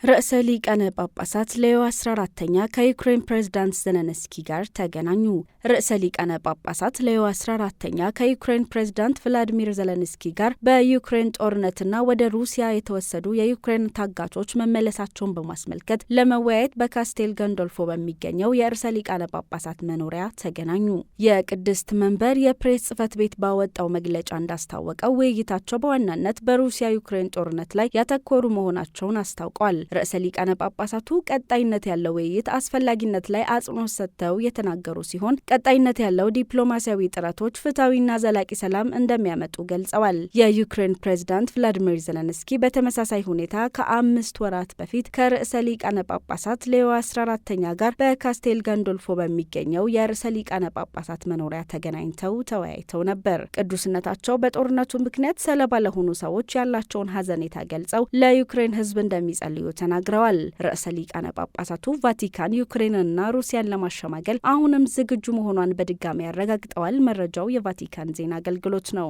ርዕሰ ሊቃነ ጳጳሳት ሌዮ 14ኛ ከዩክሬን ፕሬዝዳንት ዘለንስኪ ጋር ተገናኙ። ርዕሰ ሊቃነ ጳጳሳት ሌዮ 14ኛ ከዩክሬን ፕሬዝዳንት ቭላዲሚር ዘለንስኪ ጋር በዩክሬን ጦርነትና ወደ ሩሲያ የተወሰዱ የዩክሬን ታጋቾች መመለሳቸውን በማስመልከት ለመወያየት በካስቴል ገንዶልፎ በሚገኘው የርዕሰ ሊቃነ ጳጳሳት መኖሪያ ተገናኙ። የቅድስት መንበር የፕሬስ ጽሕፈት ቤት ባወጣው መግለጫ እንዳስታወቀው ውይይታቸው በዋናነት በሩሲያ ዩክሬን ጦርነት ላይ ያተኮሩ መሆናቸውን አስታውቋል። ርዕሰ ሊቃነ ጳጳሳቱ ቀጣይነት ያለው ውይይት አስፈላጊነት ላይ አጽንኦት ሰጥተው የተናገሩ ሲሆን ቀጣይነት ያለው ዲፕሎማሲያዊ ጥረቶች ፍትሐዊና ዘላቂ ሰላም እንደሚያመጡ ገልጸዋል። የዩክሬን ፕሬዝዳንት ቭላዲሚር ዘለንስኪ በተመሳሳይ ሁኔታ ከ5 ወራት በፊት ከርዕሰ ሊቃነ ጳጳሳት ሌዮ 14ኛ ጋር በካስቴል ገንዶልፎ በሚገኘው የርዕሰ ሊቃነ ጳጳሳት መኖሪያ ተገናኝተው ተወያይተው ነበር። ቅዱስነታቸው በጦርነቱ ምክንያት ሰለባ ለሆኑ ሰዎች ያላቸውን ሐዘኔታ ገልጸው ለዩክሬን ሕዝብ እንደሚጸልዩ ተናግረዋል። ርዕሰ ሊቃነ ጳጳሳቱ ቫቲካን ዩክሬንንና ሩሲያን ለማሸማገል አሁንም ዝግጁ መሆኗን በድጋሚ ያረጋግጠዋል። መረጃው የቫቲካን ዜና አገልግሎት ነው።